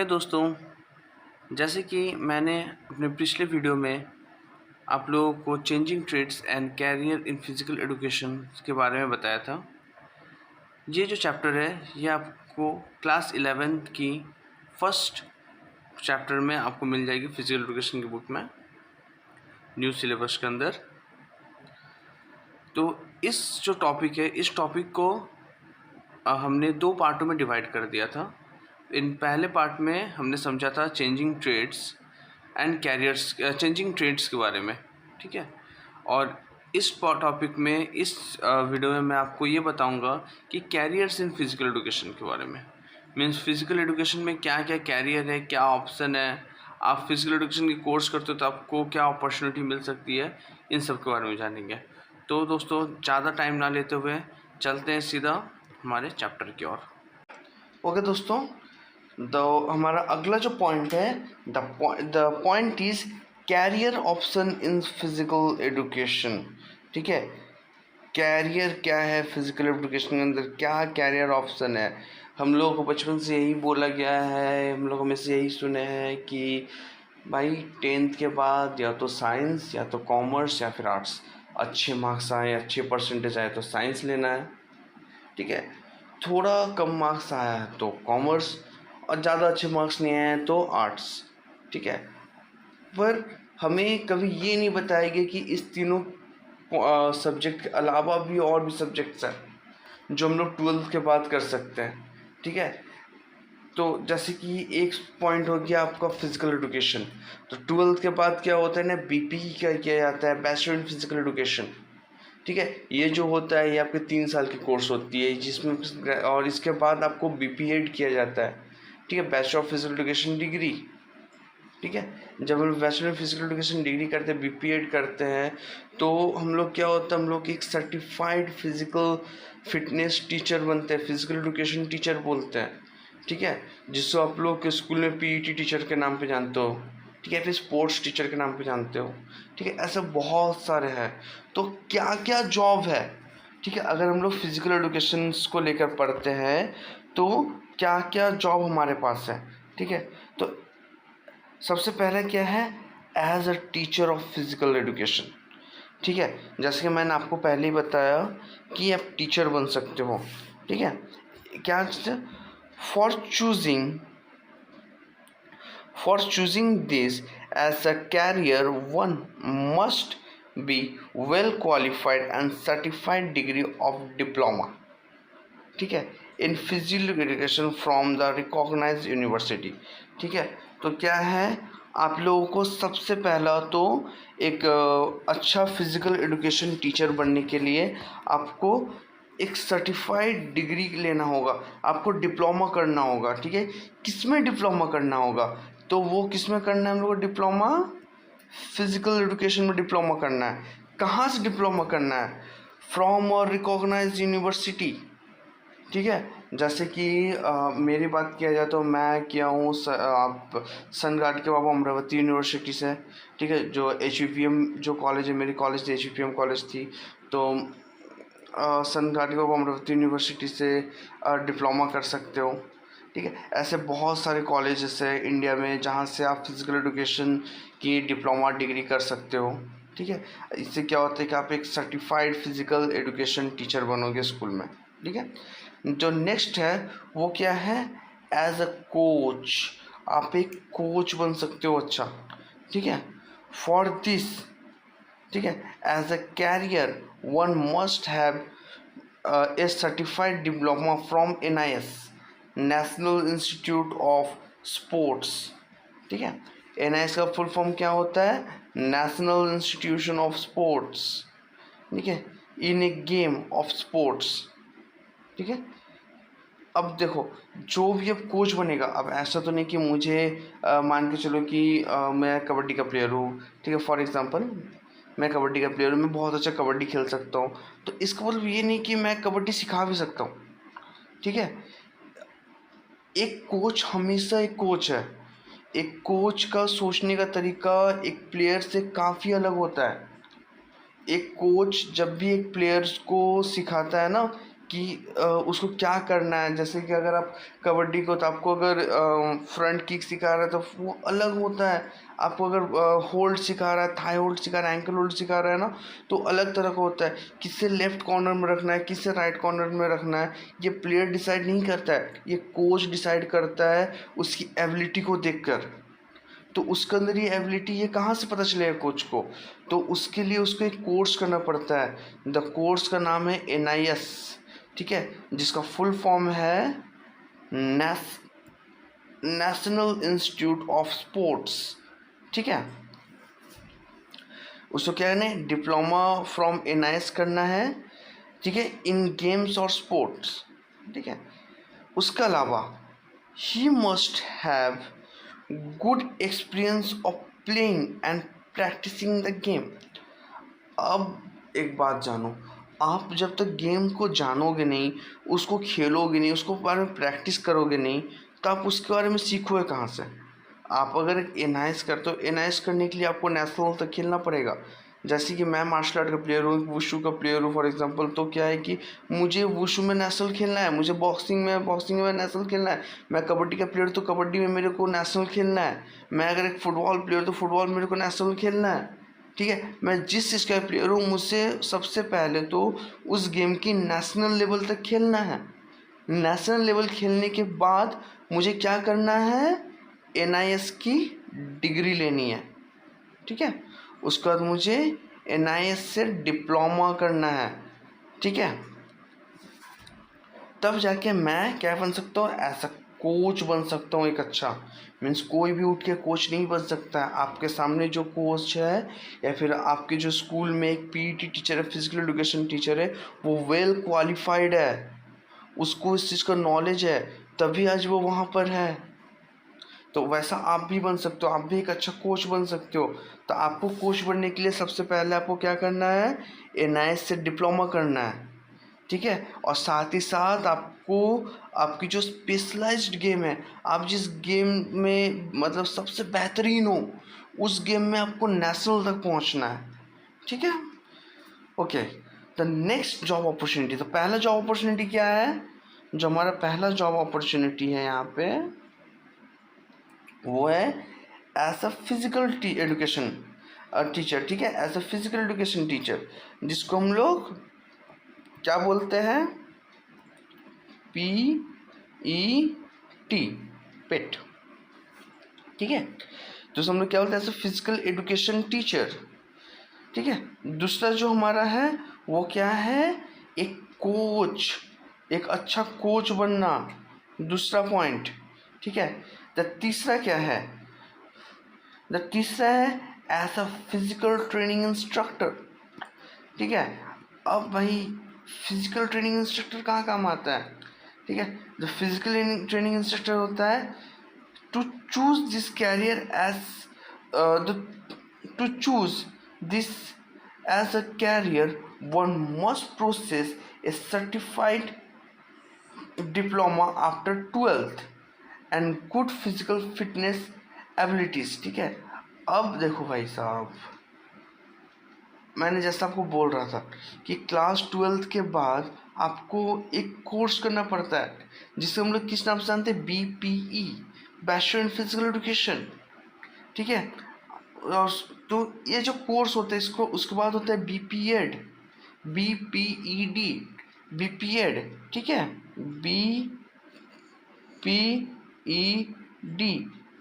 है दोस्तों, जैसे कि मैंने अपने पिछले वीडियो में आप लोगों को changing trends and career in physical education के बारे में बताया था। ये जो चैप्टर है ये आपको क्लास 11th की फर्स्ट चैप्टर में आपको मिल जाएगी फिजिकल एजुकेशन की बुक में, न्यू सिलेबस के अंदर। तो इस जो टॉपिक है, इस टॉपिक को हमने 2 पार्टों में डिवाइड कर दिया था। इन पहले पार्ट में हमने समझा था changing trends and careers, changing trends के बारे में, ठीक है। और इस टॉपिक में, इस वीडियो में मैं आपको ये बताऊंगा कि कैरियर्स इन फिजिकल एजुकेशन के बारे में। मीन्स फिजिकल एजुकेशन में क्या क्या कैरियर है, क्या ऑप्शन है, आप फिजिकल एजुकेशन की कोर्स करते हो तो आपको क्या अपॉर्चुनिटी मिल सकती है, इन सब के बारे में जानेंगे। तो दोस्तों ज़्यादा टाइम ना लेते हुए चलते हैं सीधा हमारे चैप्टर की ओर। ओके दोस्तों, हमारा अगला जो पॉइंट है, the point is career option in physical education. ठीक है, कैरियर क्या है फिजिकल एजुकेशन के अंदर, क्या कैरियर ऑप्शन है। हम लोगों को बचपन से यही बोला गया है, हम लोग हमेशा यही सुने हैं कि भाई 10th के बाद या तो साइंस या तो कॉमर्स या फिर आर्ट्स, अच्छे मार्क्स आए, अच्छे परसेंटेज आए तो साइंस लेना है, ठीक है। थोड़ा कम मार्क्स आया है तो कॉमर्स, और ज़्यादा अच्छे मार्क्स नहीं आए हैं तो आर्ट्स, ठीक है। पर हमें कभी ये नहीं बताया गया कि इस तीनों सब्जेक्ट के अलावा भी और भी सब्जेक्ट्स हैं जो हम लोग 12th के बाद कर सकते हैं, ठीक है। तो जैसे कि एक पॉइंट हो गया आपका फिजिकल एजुकेशन। तो 12th के बाद क्या होता है ना, बीपी क्या किया जाता है, बैचलर इन फिजिकल एजुकेशन, ठीक है। ये जो होता है ये आपके 3 साल की कोर्स होती है, जिसमें और इसके बाद आपको बीपीएड किया जाता है, ठीक है, bachelor of physical education degree, ठीक है। जब हम बैचलर फिजिकल एजुकेशन डिग्री करते हैं, बीपीएड करते हैं, तो हम लोग क्या होता है, हम लोग एक सर्टिफाइड फिजिकल फिटनेस टीचर बनते हैं, फिजिकल एजुकेशन टीचर बोलते हैं, ठीक है। जिसको आप लोग स्कूल में पीईटी टीचर के नाम पे जानते हो, ठीक है, फिर स्पोर्ट्स टीचर के नाम पे जानते हो, ठीक है। ऐसे बहुत सारे हैं। तो क्या क्या जॉब है, ठीक है, अगर हम लोग फिजिकल एजुकेशन को लेकर पढ़ते हैं तो क्या क्या जॉब हमारे पास है, ठीक है। तो सबसे पहला क्या है, as a teacher of physical education, ठीक है। जैसे कि मैंने आपको पहले ही बताया कि आप टीचर बन सकते हो, ठीक है। क्या for choosing this as a career, one must be well qualified and certified degree of diploma, ठीक है, in physical education from the recognized university, ठीक है। तो क्या है, आप लोगों को सबसे पहला तो एक अच्छा फिजिकल एजुकेशन टीचर बनने के लिए आपको एक सर्टिफाइड डिग्री लेना होगा, आपको डिप्लोमा करना होगा, ठीक है। किसमें डिप्लोमा करना होगा, तो वो किसमें करना है हम लोग को डिप्लोमा, फिजिकल एजुकेशन में डिप्लोमा करना है। कहाँ से डिप्लोमा करना है, फ्रॉम और रिकॉग्नाइज्ड यूनिवर्सिटी, ठीक है। जैसे कि मेरी बात किया जाए तो मैं किया हूँ सन गार्ड के बाबा अमरावती यूनिवर्सिटी से, ठीक है। जो HVPM जो कॉलेज है, मेरी कॉलेज थी HVPM कॉलेज थी, तो सन गार्ड के बाबा अमरावती यूनिवर्सिटी से डिप्लोमा कर सकते हो, ठीक है। ऐसे बहुत सारे कॉलेजेस है इंडिया में जहाँ से आप फिजिकल एजुकेशन की डिप्लोमा डिग्री कर सकते हो, ठीक है। इससे क्या होता है कि आप एक सर्टिफाइड फिजिकल एजुकेशन टीचर बनोगे स्कूल में, ठीक है। जो नेक्स्ट है वो क्या है, एज अ कोच, आप एक कोच बन सकते हो, अच्छा, ठीक है। फॉर दिस, ठीक है, as a career one must have a certified diploma from NIS, national institute of sports, ठीक है। NIS का फुल फॉर्म क्या होता है, नेशनल इंस्टीट्यूशन ऑफ स्पोर्ट्स, ठीक है, इन ए गेम ऑफ स्पोर्ट्स, ठीक है। अब देखो, जो भी अब कोच बनेगा, अब ऐसा तो नहीं कि मुझे मान के चलो कि मैं कबड्डी का प्लेयर हूँ, ठीक है, फॉर एग्जांपल मैं कबड्डी का प्लेयर हूँ, मैं बहुत अच्छा कबड्डी खेल सकता हूँ, तो इसका मतलब ये नहीं कि मैं कबड्डी सिखा भी सकता हूँ, ठीक है। एक कोच हमेशा एक कोच है, एक कोच का सोचने का तरीका एक प्लेयर से काफ़ी अलग होता है। एक कोच जब भी एक प्लेयर्स को सिखाता है ना कि उसको क्या करना है। जैसे कि अगर आप कबड्डी को, तो आपको अगर फ्रंट किक सिखा रहा है तो वो अलग होता है, आपको अगर होल्ड सिखा रहा है, थाई होल्ड सिखा रहा है, एंकल होल्ड सिखा रहा है ना, तो अलग तरह का होता है। किससे लेफ्ट कॉर्नर में रखना है, किससे राइट कॉर्नर में रखना है, ये प्लेयर डिसाइड नहीं करता है, ये कोच डिसाइड करता है उसकी एबिलिटी को देखकर। तो उसके अंदर ये एबिलिटी ये कहाँ से पता चलेगा कोच को, तो उसके लिए उसको एक कोर्स करना पड़ता है। द कोर्स का नाम है NIS, ठीक है, जिसका फुल फॉर्म है नेशनल इंस्टीट्यूट ऑफ स्पोर्ट्स, ठीक है। उसको क्या करना है, डिप्लोमा फ्रॉम NIS करना है, ठीक है, इन गेम्स और स्पोर्ट्स, ठीक है। उसके अलावा he must have good experience of playing and practising the game. अब एक बात जानो, आप जब तक गेम को जानोगे नहीं, उसको खेलोगे नहीं, उसको बारे में प्रैक्टिस करोगे नहीं, तो आप उसके बारे में सीखोगे कहाँ से। आप अगर NIS करते हो, NIS करने के लिए आपको नेशनल तक खेलना पड़ेगा। जैसे कि मैं मार्शल आर्ट का प्लेयर हूँ, वुशु का प्लेयर हूँ फॉर एग्जांपल, तो क्या है कि मुझे वुशु में नेशनल खेलना है, मुझे बॉक्सिंग में नेशनल खेलना है, मैं कबड्डी का प्लेयर तो कबड्डी में मेरे को नेशनल खेलना है, मैं अगर एक फुटबॉल प्लेयर तो फुटबॉल में मेरे को नेशनल खेलना है, ठीक है। मैं जिस चीज़ का प्लेयर हूँ, मुझसे सबसे पहले तो उस गेम की नेशनल लेवल तक खेलना है। नेशनल लेवल खेलने के बाद मुझे क्या करना है, NIS की डिग्री लेनी है, ठीक है। उसके बाद मुझे NIS से डिप्लोमा करना है, ठीक है। तब जाके मैं क्या बन सकता हूँ, ऐसा कोच बन सकता हूँ एक अच्छा। मीन्स कोई भी उठ के कोच नहीं बन सकता है। आपके सामने जो कोच है या फिर आपके जो स्कूल में एक PET टीचर है, फिजिकल एजुकेशन टीचर है, वो वेल क्वालिफाइड है, उसको इस चीज़ का नॉलेज है, तभी आज वो वहाँ पर है। तो वैसा आप भी बन सकते हो, आप भी एक अच्छा कोच बन सकते हो। तो आपको कोच बनने के लिए सबसे पहले आपको क्या करना है, NIS से डिप्लोमा करना है, ठीक है। और साथ ही साथ आपको आपकी जो स्पेशलाइज्ड गेम है, आप जिस गेम में मतलब सबसे बेहतरीन हो, उस गेम में आपको नेशनल तक पहुंचना है, ठीक है। Okay, the next job opportunity. तो पहला जॉब अपॉर्चुनिटी क्या है, जो हमारा पहला जॉब अपॉर्चुनिटी है यहाँ पे, वो है as a physical education teacher, ठीक है, as a physical education teacher, जिसको हम लोग क्या बोलते हैं, PET, पेट, ठीक है। तो हम लोग क्या बोलते हैं, as a physical education teacher, ठीक है। दूसरा जो हमारा है वो क्या है, एक कोच, एक अच्छा कोच बनना, दूसरा पॉइंट, ठीक है। द तीसरा क्या है, द तीसरा है as a physical training instructor, ठीक है। अब भाई फिजिकल ट्रेनिंग इंस्ट्रक्टर कहाँ काम आता है, ठीक है। द फिजिकल ट्रेनिंग इंस्ट्रक्टर होता है to choose this career as to choose this as a career, one must process a certified diploma after 12th and good physical fitness abilities, ठीक है। अब देखो भाई साहब, मैंने जैसा आपको बोल रहा था कि क्लास 12th के बाद आपको एक कोर्स करना पड़ता है, जिसे हम लोग किस नाम से जानते हैं, BPE, bachelor in physical education, ठीक है। और तो ये जो कोर्स होता है, इसको उसके बाद होता है BPED, BPED, BPED, ठीक है, BPED,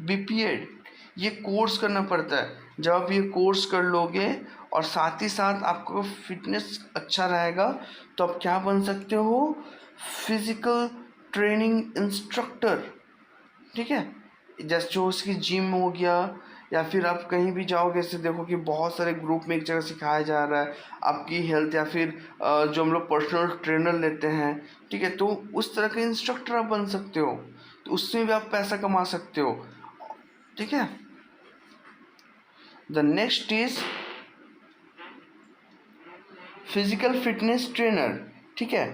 BPED, ये कोर्स करना पड़ता है। जब आप ये कोर्स कर लोगे और साथ ही साथ आपको फिटनेस अच्छा रहेगा, तो आप क्या बन सकते हो, फिजिकल ट्रेनिंग इंस्ट्रक्टर, ठीक है। जैसे जो उसकी जिम हो गया, या फिर आप कहीं भी जाओगे, ऐसे देखो कि बहुत सारे ग्रुप में एक जगह सिखाया जा रहा है आपकी हेल्थ, या फिर जो हम लोग पर्सनल ट्रेनर लेते हैं, ठीक है, तो उस तरह के इंस्ट्रक्टर आप बन सकते हो, तो उसमें भी आप पैसा कमा सकते हो, ठीक है। The next is physical fitness trainer, ठीक है।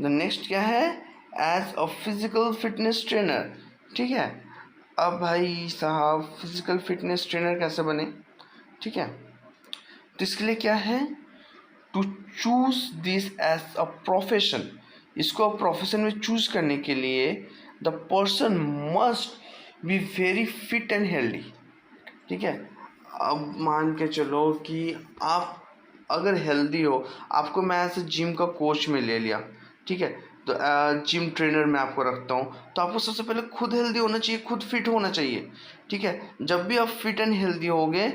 द नेक्स्ट क्या है, as a physical fitness trainer, ठीक है। अब भाई साहब फिजिकल फिटनेस ट्रेनर कैसे बने, ठीक है। तो इसके लिए क्या है, to choose this as a profession, इसको प्रोफेशन में चूज करने के लिए the person must be very fit and healthy. ठीक है, अब मान के चलो कि आप अगर हेल्दी हो, आपको मैं ऐसे जिम का कोच में ले लिया, ठीक है, तो जिम ट्रेनर मैं आपको रखता हूँ, तो आपको सबसे पहले खुद हेल्दी होना चाहिए, खुद फिट होना चाहिए। ठीक है, जब भी आप फिट एंड हेल्दी होगे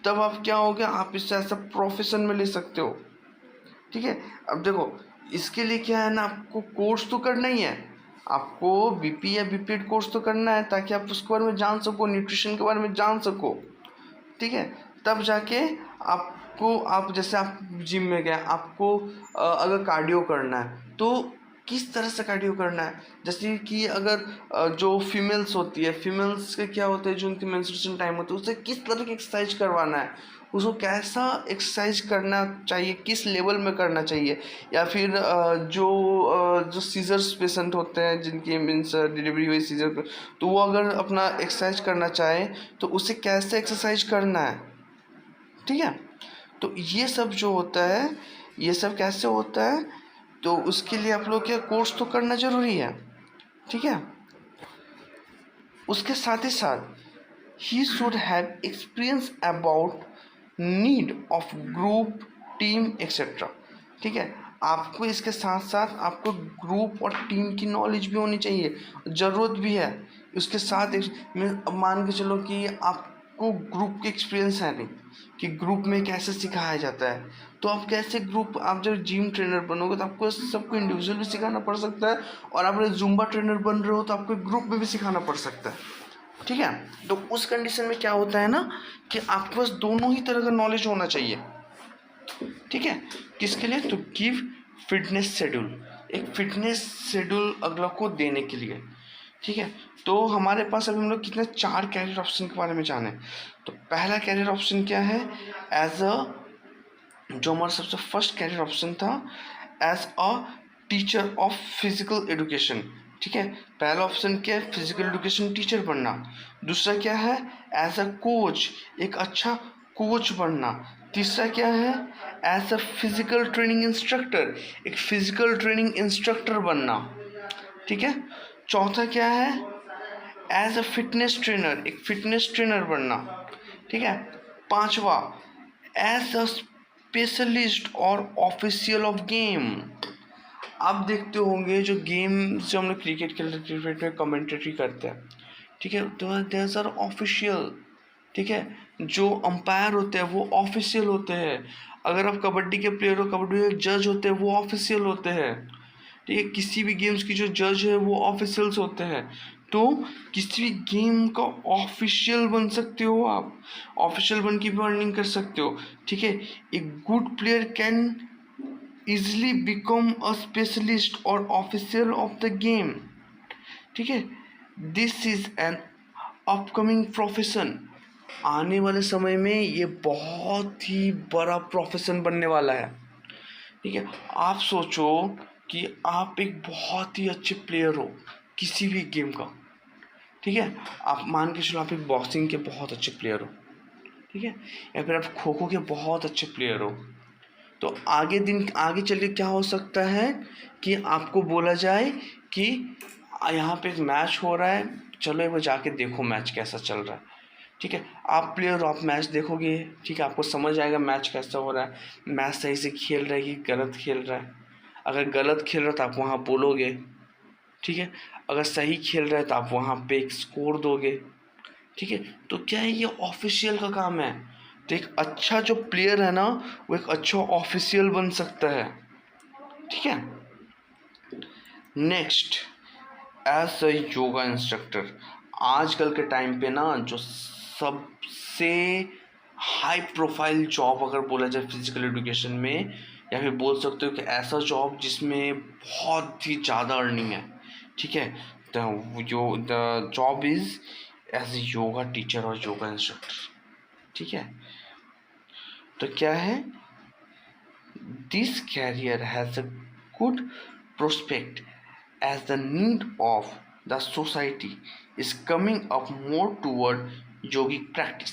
तब आप क्या होगे, आप इससे ऐसा प्रोफेशन में ले सकते हो। ठीक है, अब देखो इसके लिए क्या है ना, आपको कोर्स तो करना ही है, आपको बीपी या बीपीएड कोर्स तो करना है ताकि आप उसके बारे में जान सको, न्यूट्रिशन के बारे में जान सको। ठीक है, तब जाके आपको, आप जैसे आप जिम में गए, आपको अगर कार्डियो करना है तो किस तरह से कार्डियो करना है, जैसे कि अगर जो फीमेल्स होती है, फीमेल्स के क्या होता है, जो उनकी मेंस्ट्रुएशन टाइम होता है, उससे किस तरह की एक्सरसाइज करवाना है, उसको कैसा एक्सरसाइज करना चाहिए, किस लेवल में करना चाहिए, या फिर जो सीजर्स पेशेंट होते हैं जिनकी मीन्स डिलीवरी हुई सीजर पे, तो वो अगर अपना एक्सरसाइज करना चाहे तो उसे कैसे एक्सरसाइज करना है। ठीक है, तो ये सब जो होता है, ये सब कैसे होता है, तो उसके लिए आप लोग क्या कोर्स तो करना जरूरी है। ठीक है, उसके साथ ही साथ he should have experience about need of group team etcetera. ठीक है, आपको इसके साथ साथ आपको ग्रुप और टीम की नॉलेज भी होनी चाहिए, ज़रूरत भी है। उसके साथ मान के चलो कि आपको ग्रुप के एक्सपीरियंस है नहीं कि ग्रुप में कैसे सिखाया जाता है, तो आप कैसे ग्रुप, आप जब जिम ट्रेनर बनोगे तो आपको सबको इंडिविजुअल भी सिखाना पड़ सकता है, और आप जुम्बा ट्रेनर बन रहे हो तो आपको ग्रुप में भी सिखाना पड़ सकता है। ठीक है, तो उस कंडीशन में क्या होता है ना कि आपके पास दोनों ही तरह का नॉलेज होना चाहिए। ठीक है, किसके लिए, तो गिव फिटनेस शेड्यूल, एक फिटनेस शेड्यूल अगला को देने के लिए। ठीक है, तो हमारे पास अभी हम लोग कितने 4 कैरियर ऑप्शन के बारे में जाने। तो पहला कैरियर ऑप्शन क्या है, एज अ, जो हमारा सबसे फर्स्ट कैरियर ऑप्शन था, as a teacher of physical education. ठीक है, पहला ऑप्शन क्या है, फिजिकल एजुकेशन टीचर बनना। दूसरा क्या है, एज अ कोच, एक अच्छा कोच बनना। तीसरा क्या है, as a physical training instructor, एक फिजिकल ट्रेनिंग इंस्ट्रक्टर बनना। ठीक है, चौथा क्या है, एज अ फिटनेस ट्रेनर, एक फिटनेस ट्रेनर बनना। ठीक है, पांचवा, as a specialist or official of game. आप देखते होंगे जो गेम, जो हम लोग क्रिकेट खेलते हैं, क्रिकेट में कमेंटेटरी करते हैं। ठीक है, तो देयर आर ऑफिशियल। ठीक है, जो अंपायर होते हैं वो ऑफिशियल होते हैं। अगर आप कबड्डी के प्लेयर हो, कबड्डी के जज होते हैं वो ऑफिशियल होते हैं। ठीक है, किसी भी गेम्स की जो जज है वो ऑफिशियल्स होते हैं। तो किसी भी गेम का ऑफिशियल बन सकते हो आप, ऑफिशियल बन के भी अर्निंग कर सकते हो। ठीक है, एक good player can easily become a specialist or official of the game। ठीक है, this is an upcoming profession. आने वाले समय में ये बहुत ही बड़ा प्रोफेशन बनने वाला है। ठीक है, आप सोचो कि आप एक बहुत ही अच्छे प्लेयर हो किसी भी गेम का। ठीक है, आप मान के चलो आप एक बॉक्सिंग के बहुत अच्छे प्लेयर हो। ठीक है, या फिर आप खो खो के बहुत अच्छे प्लेयर हो। तो आगे चल के क्या हो सकता है कि आपको बोला जाए कि यहाँ पे एक मैच हो रहा है, चलो एक बार जाके देखो मैच कैसा चल रहा है। ठीक है, आप प्लेयर हो, आप मैच देखोगे। ठीक है, आपको समझ आएगा मैच कैसा हो रहा है, मैच सही से खेल रहा है कि गलत खेल रहा है। अगर गलत खेल रहा है तो आप वहाँ बोलोगे। ठीक है, अगर सही खेल रहा है तो आप वहाँ पे एक स्कोर दोगे। ठीक है, तो क्या है, ये ऑफिशियल का काम है। तो एक अच्छा जो प्लेयर है ना, वो एक अच्छा ऑफिशियल बन सकता है। ठीक है, next, as a yoga instructor. आजकल के टाइम पे ना जो सबसे हाई प्रोफाइल जॉब अगर बोला जाए फिजिकल एजुकेशन में, या फिर बोल सकते हो कि ऐसा जॉब जिसमें बहुत ही ज़्यादा अर्निंग है। ठीक है, the job is as a yoga teacher or yoga instructor. ठीक है, तो क्या है, this career has a good prospect as the need of the society is coming up more toward yogic practice.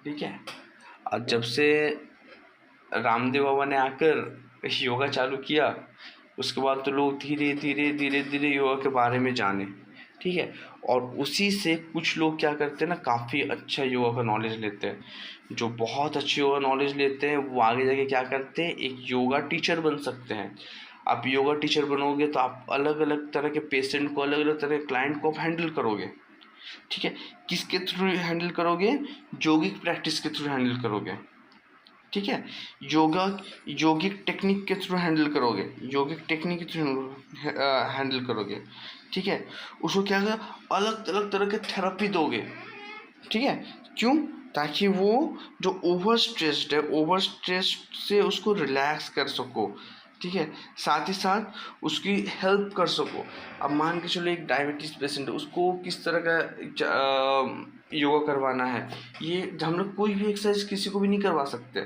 ठीक है, और जब से रामदेव बाबा ने आकर योगा चालू किया, उसके बाद तो लोग धीरे धीरे धीरे धीरे योगा के बारे में जाने, ठीक है। और उसी से कुछ लोग क्या करते हैं ना, काफ़ी अच्छा योगा का नॉलेज लेते हैं। जो बहुत अच्छी योगा नॉलेज लेते हैं वो आगे जाके क्या करते हैं, एक योगा टीचर बन सकते हैं। आप योगा टीचर बनोगे तो आप अलग अलग तरह के पेशेंट को, अलग अलग तरह के क्लाइंट को आप हैंडल करोगे, ठीक है। किसके थ्रू हैंडल करोगे, योगिक प्रैक्टिस के थ्रू हैंडल करोगे, ठीक है। योगिक टेक्निक के थ्रू हैंडल करोगे, योगिक टेक्निक के थ्रू हैंडल करोगे, ठीक है। उसको क्या कर, अलग अलग तरह के थेरेपी दोगे, ठीक है। क्यों, ताकि वो जो ओवर स्ट्रेस्ड है, ओवर स्ट्रेस से उसको रिलैक्स कर सको, ठीक है। साथ ही साथ उसकी हेल्प कर सको। अब मान के चलो एक डायबिटीज़ पेशेंट है, उसको किस तरह का योगा करवाना है, ये हम लोग कोई भी एक्सरसाइज किसी को भी नहीं करवा सकते,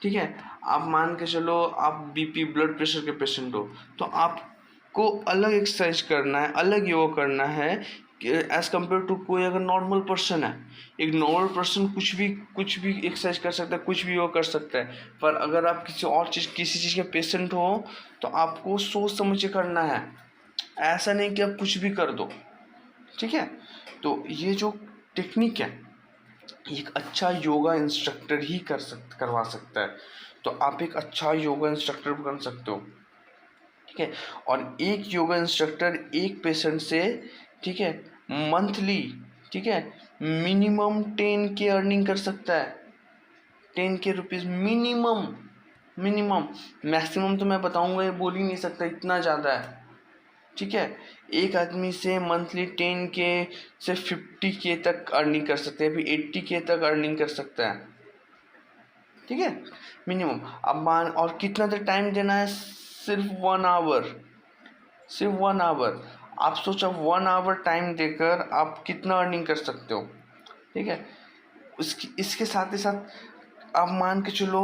ठीक है। आप मान के चलो आप बीपी ब्लड प्रेशर के पेशेंट हो, तो आपको अलग एक्सरसाइज करना है, अलग योगा करना है एज कम्पेयर टू कोई अगर नॉर्मल पर्सन है। एक नॉर्मल पर्सन कुछ भी एक्सरसाइज कर सकता है, कुछ भी योगा कर सकता है। पर अगर आप किसी चीज़ के पेशेंट हो तो आपको सोच समझ के करना है, ऐसा नहीं कि आप कुछ भी कर दो, ठीक है। तो ये जो टेक्निक है, एक अच्छा योगा इंस्ट्रक्टर ही करवा सकता है। तो आप एक अच्छा योगा इंस्ट्रक्टर बन सकते हो, ठीक है। और एक योगा इंस्ट्रक्टर एक पेशेंट से, ठीक है, मंथली, ठीक है, मिनिमम 10K अर्निंग कर सकता है। 10K रुपीज़ मिनिमम, मैक्सिमम तो मैं बताऊंगा, ये बोल ही नहीं सकता, इतना ज़्यादा है, ठीक है। एक आदमी से मंथली 10K से 50K तक अर्निंग कर सकते हैं, फिर 80K तक अर्निंग कर सकता है, ठीक है, मिनिमम। अब मान, और कितना तक टाइम देना है, सिर्फ 1 आवर, सिर्फ 1 आवर। आप सोचो 1 आवर टाइम देकर आप कितना अर्निंग कर सकते हो, ठीक है। इसके साथ ही साथ आप मान के चलो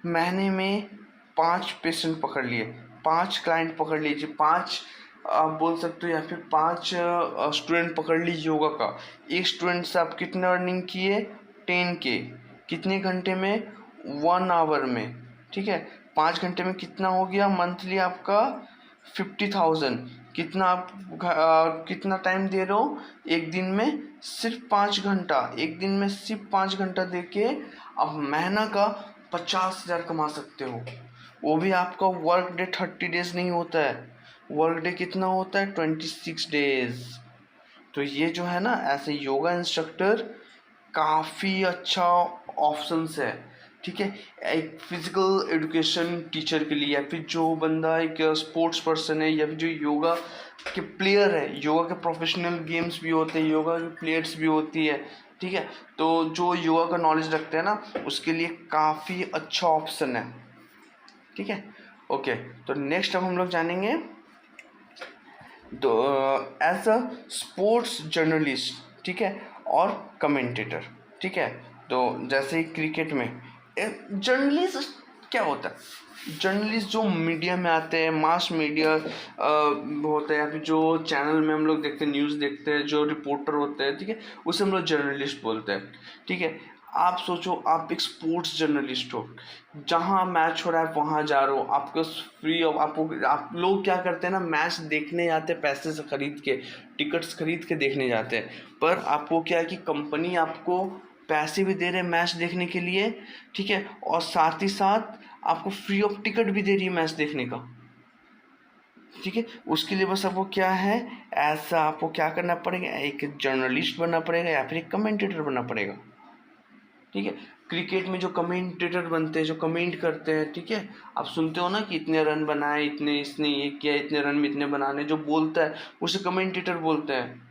महीने में 5 पेशेंट पकड़ लिए, 5 क्लाइंट पकड़ लीजिए, 5 आप बोल सकते हो, या फिर 5 स्टूडेंट पकड़ लीजिए योगा का। एक स्टूडेंट से आप कितना अर्निंग किए, 10K, कितने घंटे में, 1 आवर में, ठीक है। 5 घंटे में कितना हो गया, मंथली आपका 50,000। कितना आप कितना टाइम दे रहे हो, एक दिन में सिर्फ 5 घंटा, एक दिन में सिर्फ 5 घंटा दे के आप महीना का 50,000 कमा सकते हो। वो भी आपका वर्क डे 30 डेज नहीं होता है, वर्क डे कितना होता है, 26 डेज। तो ये जो है ना, ऐसे योगा इंस्ट्रक्टर काफ़ी अच्छा ऑप्शंस है, ठीक है। एक फिजिकल एजुकेशन टीचर के लिए, या फिर जो बंदा एक स्पोर्ट्स पर्सन है, या फिर जो योगा के प्लेयर है, योगा के प्रोफेशनल गेम्स भी होते हैं, योगा के प्लेयर्स भी होती है, ठीक है। तो जो योगा का नॉलेज रखते हैं ना, उसके लिए काफ़ी अच्छा ऑप्शन है, ठीक है। ओके, तो नेक्स्ट अब हम लोग जानेंगे तो एज अ स्पोर्ट्स जर्नलिस्ट, ठीक है, और कमेंटेटर, ठीक है। तो जैसे क्रिकेट में जर्नलिस्ट क्या होता है, जर्नलिस्ट जो मीडिया में आते हैं, मास मीडिया होता है, या फिर जो चैनल में हम लोग देखते हैं, न्यूज़ देखते हैं, जो रिपोर्टर होते हैं, ठीक है, उसे हम लोग जर्नलिस्ट बोलते हैं, ठीक है। आप सोचो आप एक स्पोर्ट्स जर्नलिस्ट हो, जहाँ मैच हो रहा है वहाँ जा रहे हो, आपको फ्री ऑफ, आप लोग क्या करते हैं ना, मैच देखने जाते हैं, पैसे से खरीद के, टिकट्स खरीद के देखने जाते हैं। पर आपको क्या है कि कंपनी आपको पैसे भी दे रहे हैं मैच देखने के लिए, ठीक है, और साथ ही साथ आपको फ्री ऑफ टिकट भी दे रही है मैच देखने का, ठीक है। उसके लिए बस आपको क्या है, ऐसा आपको क्या करना पड़ेगा, एक जर्नलिस्ट बनना पड़ेगा या फिर एक कमेंटेटर बनना पड़ेगा, ठीक है। क्रिकेट में जो कमेंटेटर बनते हैं, जो कमेंट करते हैं, ठीक है, आप सुनते हो ना कि इतने रन बनाए, इतने इसने ये किया, इतने रन में इतने बनाने, जो बोलता है उसे कमेंटेटर बोलते हैं।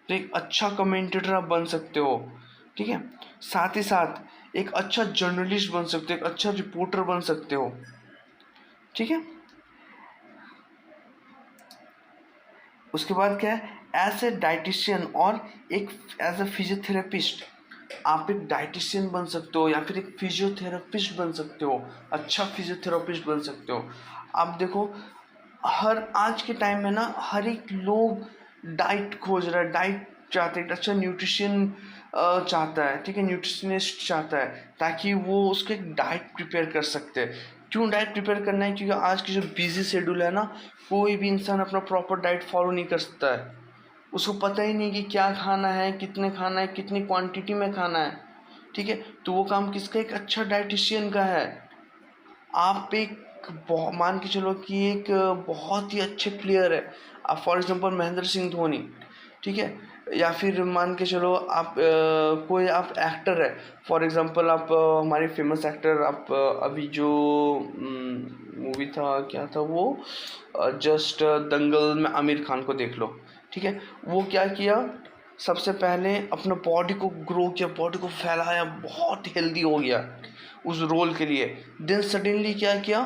तो एक अच्छा कमेंटेटर आप बन सकते हो, ठीक है। साथ ही साथ एक अच्छा जर्नलिस्ट बन सकते हो, एक अच्छा रिपोर्टर बन सकते हो, ठीक है। उसके बाद क्या है, एज ए डाइटिशियन और एक एज ए फिजियोथेरेपिस्ट, आप एक डाइटिशियन बन सकते हो या फिर एक फिजियोथेरेपिस्ट बन सकते हो, अच्छा फिजियोथेरेपिस्ट बन सकते हो। आप देखो हर आज के टाइम में ना, हर एक लोग डाइट खोज रहा है, डाइट चाहते हैं, अच्छा न्यूट्रिशन चाहता है, ठीक है, न्यूट्रिशनिस्ट चाहता है, ताकि वो उसके डाइट प्रिपेयर कर सकते हैं। क्यों डाइट प्रिपेयर करना है? क्योंकि आज की जो बिजी शेड्यूल है ना, कोई भी इंसान अपना प्रॉपर डाइट फॉलो नहीं कर सकता है। उसको पता ही नहीं कि क्या खाना है, कितने खाना है, कितनी क्वांटिटी में खाना है, ठीक है। तो वो काम किसका? एक अच्छा डाइटिशियन का है। आप एक मान के चलो कि एक बहुत ही अच्छे प्लेयर है, आप फॉर एग्जांपल महेंद्र सिंह धोनी, ठीक है, या फिर मान के चलो आप कोई आप एक्टर है, फॉर एग्जांपल आप हमारे फेमस एक्टर, आप अभी जो मूवी था, क्या था वो, जस्ट दंगल में आमिर खान को देख लो, ठीक है। वो क्या किया? सबसे पहले अपना बॉडी को ग्रो किया, बॉडी को फैलाया, बहुत हेल्दी हो गया उस रोल के लिए। देन सडनली क्या किया?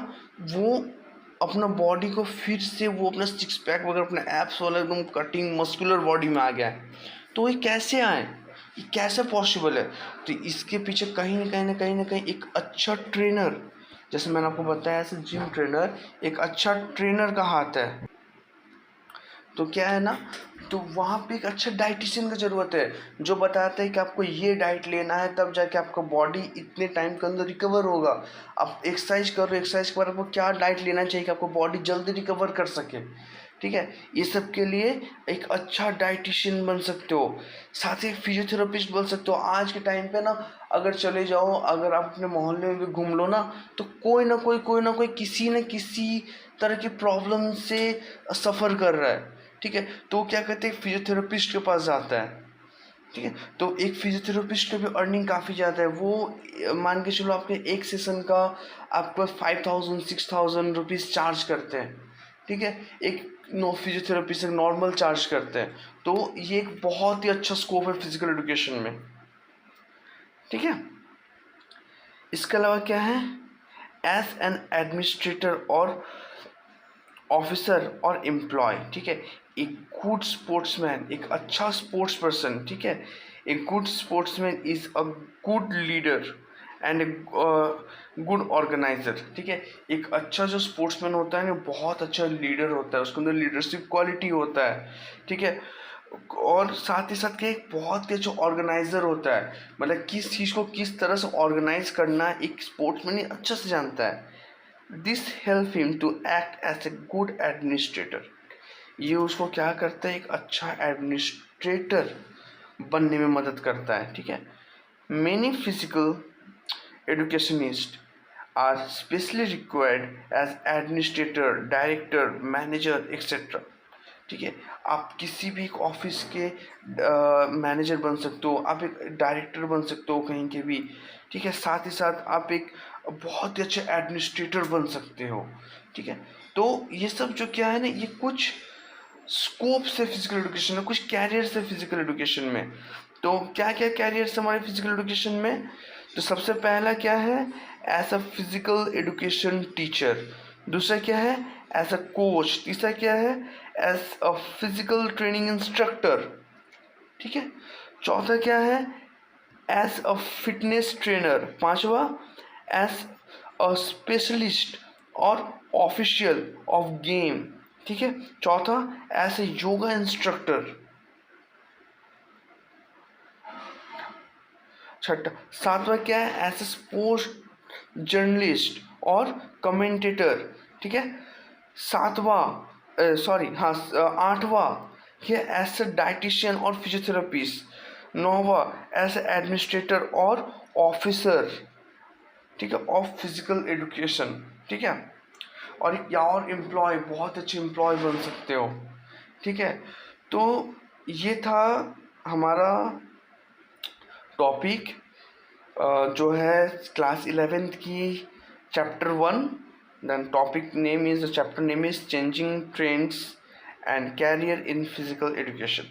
वो अपना बॉडी को फिर से वो अपना सिक्स पैक वगैरह, अपना एप्स वाला एकदम कटिंग मस्कुलर बॉडी में आ गया है। तो ये कैसे आए? ये कैसे पॉसिबल है? तो इसके पीछे कहीं ना कहीं एक अच्छा ट्रेनर, जैसे मैंने आपको बताया, ऐसे जिम ट्रेनर, एक अच्छा ट्रेनर का हाथ है। तो क्या है ना, तो वहाँ पे एक अच्छा डाइटिशियन की ज़रूरत है, जो बताता है कि आपको ये डाइट लेना है, तब जाके आपका बॉडी इतने टाइम के अंदर रिकवर होगा। आप एक्सरसाइज करो, एक्सरसाइज के बाद आपको क्या डाइट लेना चाहिए कि आपको बॉडी जल्दी रिकवर कर सके, ठीक है। ये सब के लिए एक अच्छा डाइटिशियन बन सकते हो, साथ ही फिजियोथेरेपिस्ट बन सकते हो। आज के टाइम पे ना, अगर चले जाओ, अगर आप अपने मोहल्ले में भी घूम लो ना, तो कोई ना कोई किसी न किसी तरह की प्रॉब्लम से सफ़र कर रहा है, ठीक है। तो वो क्या कहते हैं, फिजियोथेरेपिस्ट के पास जाता है, ठीक है। तो एक फिजियोथेरेपिस्ट का भी अर्निंग काफ़ी ज़्यादा है। वो मान के चलो आपके एक सेशन का आपको 5,000-6,000 रुपीज़ चार्ज करते हैं, ठीक है। एक फिजियोथेरेपी से नॉर्मल चार्ज करते हैं। तो ये एक बहुत ही अच्छा स्कोप है फिजिकल एजुकेशन में, ठीक है। इसके अलावा क्या है? एज एन एडमिनिस्ट्रेटर और ऑफिसर और एम्प्लॉय, ठीक है, एक गुड स्पोर्ट्समैन, एक अच्छा स्पोर्ट्स पर्सन, ठीक है, एक good sportsman is a good leader and a good organiser, ठीक है। एक अच्छा जो स्पोर्ट्समैन होता है ना, बहुत अच्छा लीडर होता है, उसके अंदर लीडरशिप क्वालिटी होता है, ठीक है। और साथ ही साथ के एक बहुत ही अच्छा ऑर्गेनाइजर होता है, मतलब किस चीज़ को किस तरह से ऑर्गेनाइज करना एक स्पोर्ट्समैन ही अच्छा से जानता है। This help him to act as a good administrator. ये उसको क्या करता है? एक अच्छा एडमिनिस्ट्रेटर बनने में मदद करता है, ठीक है। Many physical educationist are specially required as administrator, director, manager etcetera, ठीक है। आप किसी भी एक ऑफिस के मैनेजर बन सकते हो, आप एक डायरेक्टर बन सकते हो कहीं के भी, ठीक है। साथ ही साथ आप एक बहुत ही अच्छे एडमिनिस्ट्रेटर बन सकते हो, ठीक है। तो ये सब जो क्या है ना, ये कुछ स्कोप से फिजिकल एजुकेशन में, कुछ कैरियर से फिजिकल एजुकेशन में। तो क्या क्या कैरियर्स हमारे फिजिकल एजुकेशन में? तो सबसे पहला क्या है? As a physical education teacher. दूसरा क्या है? As a coach. तीसरा क्या है? As a physical training instructor, ठीक है। चौथा क्या है? As a fitness trainer. पांचवा, as a specialist or official of game, ठीक है। चौथा, एज ए योगा इंस्ट्रक्टर। छठा, सातवां क्या है? एज ए स्पोर्ट्स जर्नलिस्ट और कमेंटेटर, ठीक है। आठवां ये एज ए डाइटिशियन और फिजियोथेरेपिस्ट। नौवां एज ए एडमिनिस्ट्रेटर और ऑफिसर, ठीक है, ऑफ फिजिकल एजुकेशन, ठीक है। और एक या और एम्प्लॉय, बहुत अच्छे एम्प्लॉय बन सकते हो, ठीक है। तो ये था हमारा टॉपिक जो है क्लास 11th की chapter 1। Then topic name is chapter name is changing trends and career in physical education.